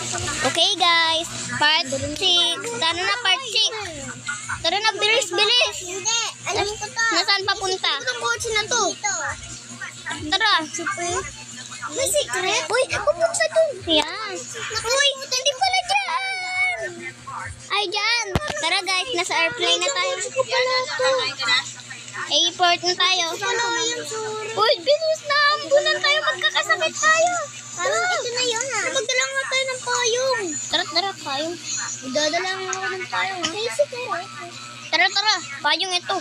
Okay guys, part 6. Tara na, part 6. Tara na, bilis. Hindi, alam ko to. Nasaan papunta? Itong kotse na to. Dito. Tara. May secret? Uy, pupunta doon. Yan. Uy, hindi pala dyan. Ay, dyan. Tara guys, nasa airplane na tayo. Airport na tayo. Uy, bilis na. Ambulan tayo, magkakasakit tayo. Parang ito na yun ha. Magdala nga tayo ng payong. Tara, payong. Magdadala nga ako ng payong. May secret. Tara, payong ito.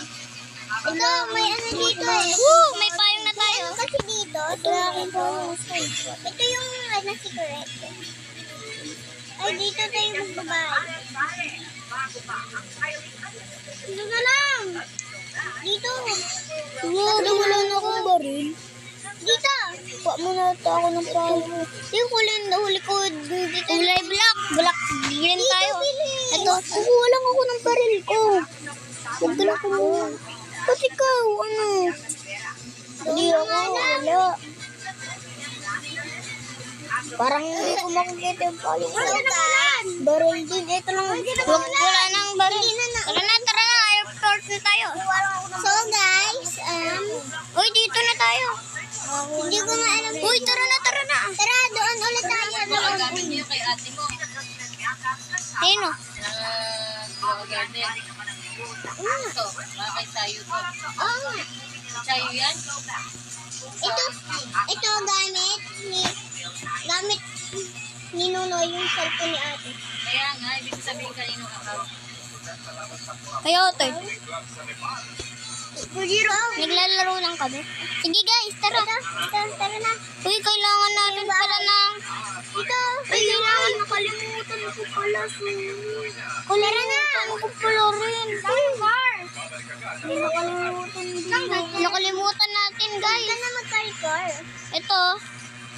Ito, may ano dito eh. May payong na tayo. Kasi dito, ito yung ano secret. Ay, dito tayo magbabay. Dito na lang. Dito. Wala na akong baril. Dito. Kuha mo na ito ako ng payong. Yung huli ko dito. Kulay black. Black green tayo. Ito, kukuha lang ako ng baril ko. Magdala ko mo. Ba't ikaw, ano? Hindi ako, wala. Parang hindi ko makikita yung payong. Baril din. Ito lang. Wala nang baril. Tara na. Airport na tayo. So guys, Uy, dito na tayo. hindi ko nga alam. Uy, tara na. Tara, doon ulit tayo. Gagawin niyo kay ate mo. Ayun o. Garden. Ito, bakit sayo to? Oh, Sayo yan? ito gamit ni Nunoy yung cellphone ni ate. Kaya nga, ibig sabihin kanino account. Kaya ito. Pujiro. Naglalaro lang kami. Sige guys, tara. Tara na. Uy, kailangan natin pala ng... Ito. Kailangan nakalimutan ko pala. Tara na. Ano ko pala rin? Nakalimutan natin guys. Ito na mag-car. Ito.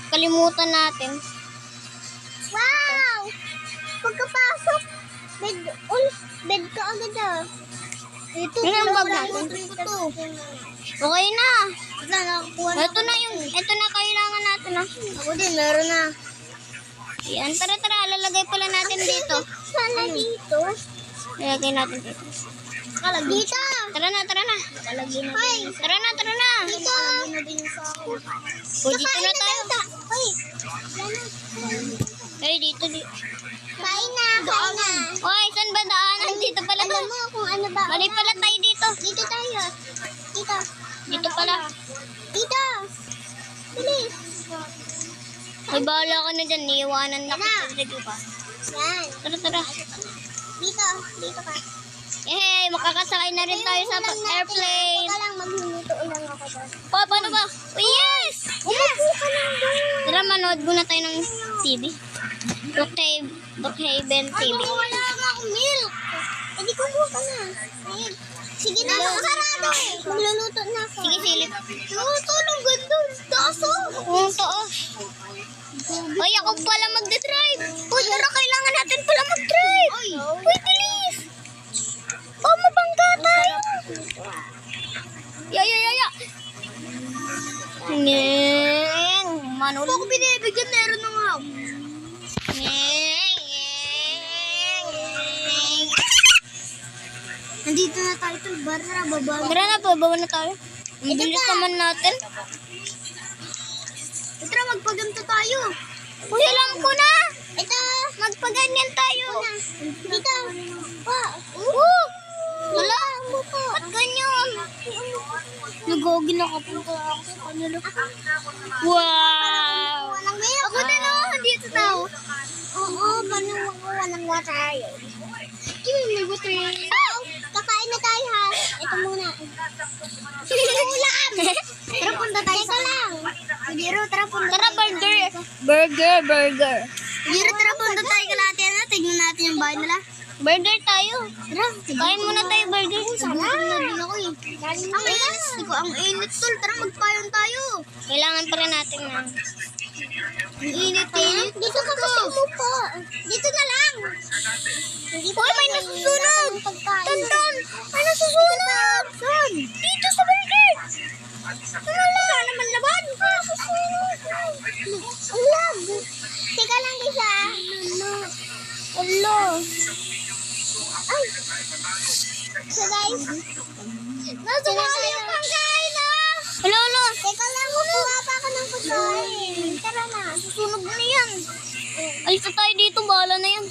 Kalimutan natin. Wow! Pagkapasok, bed ka agad ah. Ito, Yun ang bag natin. Okay na. Ito na kailangan natin. Ako din, meron na. Yan, tara. Lalagay pala natin dito. Sana dito. Lalagay natin dito. Dito. Tara na. Hoy, Tara na. dito. O, dito na tayo. Hoy, Ay, dito. kain na. Hoy, saan ba daanan? Dito pala to. Alam mo kung ano ba? Mali pala tayo dito. Dito tayo. Dito. Dito pala. Dito. Bilis. Ay, bahala ka na dyan. Iiwanan na kita. Sige pa. Yan. Tara. Dito ka. Eh, makakasakay na rin tayo sa airplane. Baka lang magluluto lang ako doon. Paano ba? Oh, yes! Umupo ka lang doon. Tara, manood muna tayo ng TV. Brookhaven TV. Wala nga akong milk. Hindi kumuha ka na. Milk. Sige na, nakasarado eh. Magluluto na ako. Sige, silip. Tulong ganda. Taso. Ang taas. Ay, ako pala magdadrive. Uy, tara, kailangan natin pala mag-drive. Uy, bilis. Oh, mabangga tayo. Ya. Ngeng. Manul. Ako binibigyan, meron na nga. Ngeng. Nandito na tayo sa bar na baba. Tara na, babawa na tayo. Ang bilis naman natin. Tara, magpaganto tayo. Uy, alam ko na. Ito. Magpaganyan tayo. Dito. Wala. Ba't ganyan? Nagawagi na kapunta ako sa kanila. Wow! Walang milk. Ako din ako, dito tao. Oo, paano makuha ng water? May buti. Kakain na tayo ha. Ito muna. Ulam! Tara, punta tayo sa lang. Jiro, tara, punta Tara, tayo. burger. Jiro, tara, punta tayo kalahati na. Tignan natin yung bahay nila. Burger tayo. Tara, Kain muna tayo, burger. Gutom na din ako eh. Ang init. Ang init, tol. Tara, magpayon tayo. Kailangan pa rin natin na. Ang init eh. Dito ka kasi umupo. Dito na lang. Uy, may nasusunog. Tonton, may nasusunog. Saan? Dito sa burger. Wala naman laban. Ang lag. Teka lang, Lisa. Hello. Ay. So guys, nasumali yung pangkain ah. Hello, hello. Teka lang, kukuha pa ako ng pagkain. Tara na. Susunog na yan. Alis na tayo dito, bahala na yan.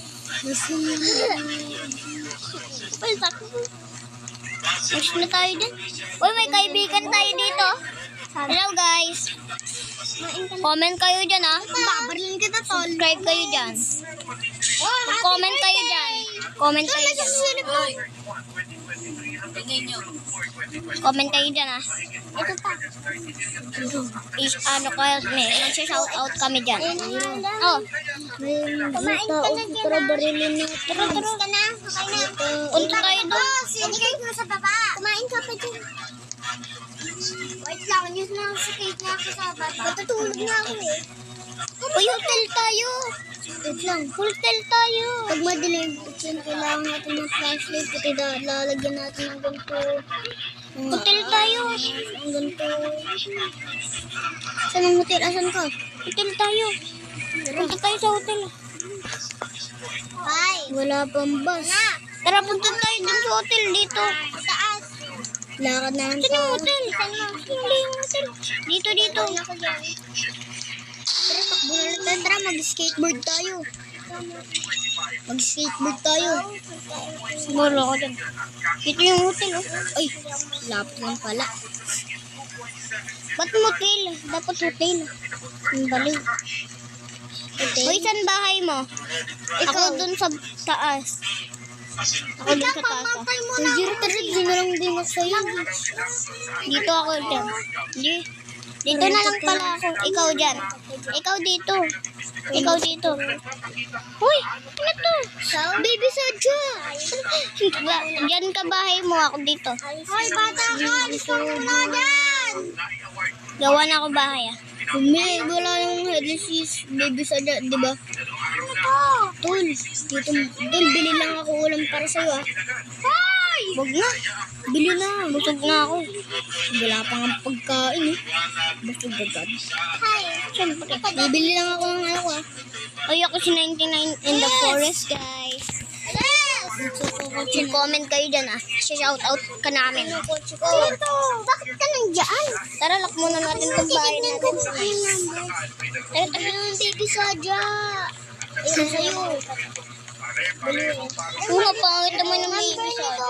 Ay, sakto. Alis na tayo din. Uy, may kaibigan tayo dito. Hello guys. Comment kayo dyan ha. Babarilin kita, tol. Subscribe kayo dyan. Oh, Comment kayo dyan. Comment kayo dyan. Tingnan nyo. Comment kayo dyan ha. Ito pa. Ano kayo, shout out kami dyan. Oh, Kumain ka na dyan. Tara, barilin na. Tara, tara. Ka na. Okay na. punta tayo doon. Sinigay ko sa baba. Kumain ka pa dyan. Wait lang, yun na sa cake na ako sa baba. Matutulog na ako eh. Uy, hotel tayo. Wait lang. Hotel tayo. Pag madilim, kailangan natin ng flashlight. Pati lalagyan natin ng ganito. Hotel tayo. Ang ganito. Saan ang hotel? Asan ka? Hotel tayo. Punta tayo sa hotel. Ay. Wala pang bus. Tara, punta tayo dun sa hotel dito. Taas. Lakad na lang Saan yung hotel? Hindi yung hotel. Dito, dito. Tara, takbo na lang tayo. Tara, mag-skateboard tayo. Mag-skateboard tayo. Siguro ako dyan. Dito yung hotel, oh. Ay, lapit lang pala. Ba't motel? Dapat hotel. Ang baliw. Hotel. Uy, saan bahay mo? Ako dun sa taas. Ako dun sa taas. Oh. Ay, zero tara, lang din ako sa'yo. Dito ako dyan. Dito na lang pala ako. Ikaw dyan. Ikaw dito. Ikaw dito. Uy, ano to? Baby Sadya. Dyan ka bahay mo. Ako dito. Hoy, bata ka. Alis ka muna dyan. Gawa na ako bahay ah. Wala yung headless Baby Sadya, di ba? Ano to? Tol, dito, Tol, bili lang ako ulam para sa'yo ah. Hoy! Huwag na. Bili na. Busog na ako. Wala pa nga pagkain eh. Busog agad. Hi. Siyempre. Bibili lang ako ng ano ah. Ay, ako si 99 in the forest, guys. Comment kayo dyan ah. Shout out ka namin. Dito. Bakit ka nandiyan? Tara, lock muna natin itong bahay natin. Tara, tara. Baby Sadya. Ayun sa'yo. Una, pangit naman ng baby Sadya.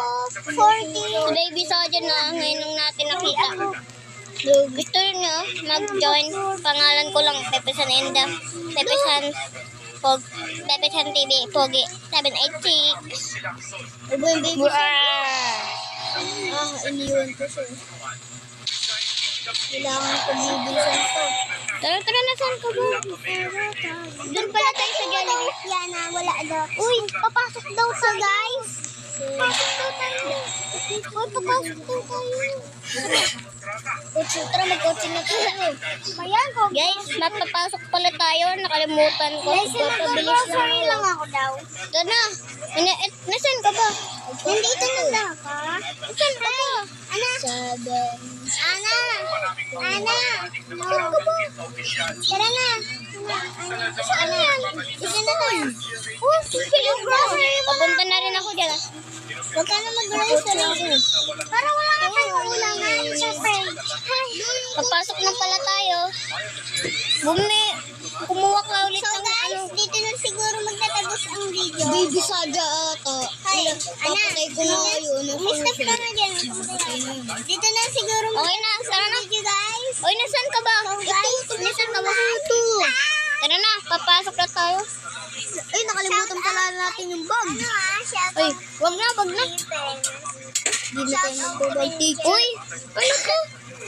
40. Si baby Sadya na ngayon lang natin nakita. Gusto nyo mag-join? Pangalan ko lang, Pepesan Enda. Pepesan Pepesan TV, Pogi 786. Ano ba yung baby Sadya? Iniwan ko siya. Kailangan ko bibilisan to. Tara, tara na, saan ka ba? Doon pala tayo sa Jollibee. Yana, wala daw. Uy, papasok daw sa guys. Papasok daw tayo. Uy, papasok daw tayo. Kotse, tara mag-kotse na tayo. Ayan ko. Guys, mapapasok pala tayo. Nakalimutan ko. Guys, nag-grocery lang ako daw. Ito na. Nasaan ka ba? Nandito na daw ka? Nasaan ka ba? Ana? Ana? Ana? Saan ka ba? Tara na. Saan yan? Isa na tayo. Oh, yung grocery mo. Papunta na rin ako dyan. Ah. Huwag ka na mag-grocery. Para wala ka tayong ulangan. Siyempre. Hi. Papasok na pala tayo. Kumuha ka ulit So ng guys, ano. dito na siguro magtatapos ang video. Baby Sadya ata. Hi. Papatay ko na kayo. Umistas ka na dyan. Dito na siguro Okay na, tara na. video guys. Oy, nasaan ka ba? Guys, Nasaan ka ba? Tara na, papasok na tayo. Ay, nakalimutan pala natin yung bag. Ano shout Oy, wag na, wag na. Hindi na tayo magbabag teacher. Uy, ano to?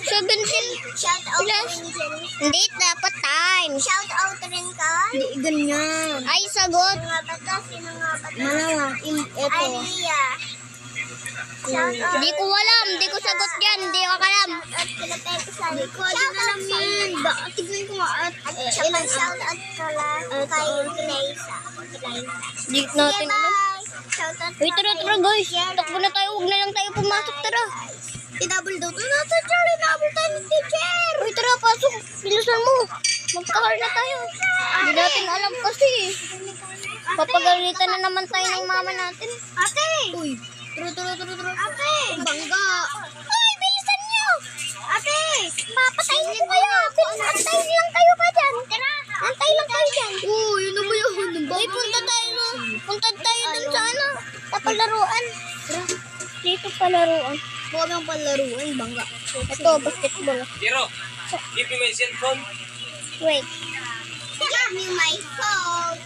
17 Shout out plus. rin dyan. Hindi, dapat time. Shout out rin ka. Hindi ganyan. Ay, sagot. Sino nga ba to? Sino nga ba to? Malawa. Ito. Aliyah. Shout out. Hindi ko alam. Hindi ko sagot yan. Hindi ko alam. At kila Pepe Sally. Hindi ko alam yan. Baka tignan ko nga at At shout out pala kay Glayza. Hindi natin alam. Bye. Shout out. Uy, tara, tara guys. Takbo na tayo. Huwag na lang tayo pumasok. Tara. I-double daw. Nasa Charlie, double tayo ng teacher. Uy, tara, pasok. Bilisan mo. Magkahal na tayo. Hindi natin alam kasi. Papagalitan na naman tayo ng mama natin. Ate! Uy, turo. Ate! Bangga. Ay, bilisan niyo! Ate! Papatayin ko kayo. Antayin lang kayo pa dyan. Tara, antay lang kayo dyan. Uy, yun na ba yun? Uy, punta tayo dun sa ano, sa palaruan. Dito palaruan. Huwag ang palaruan, bangga. Ito, basketball. Zero. Give me my cellphone. Wait. Give me my phone.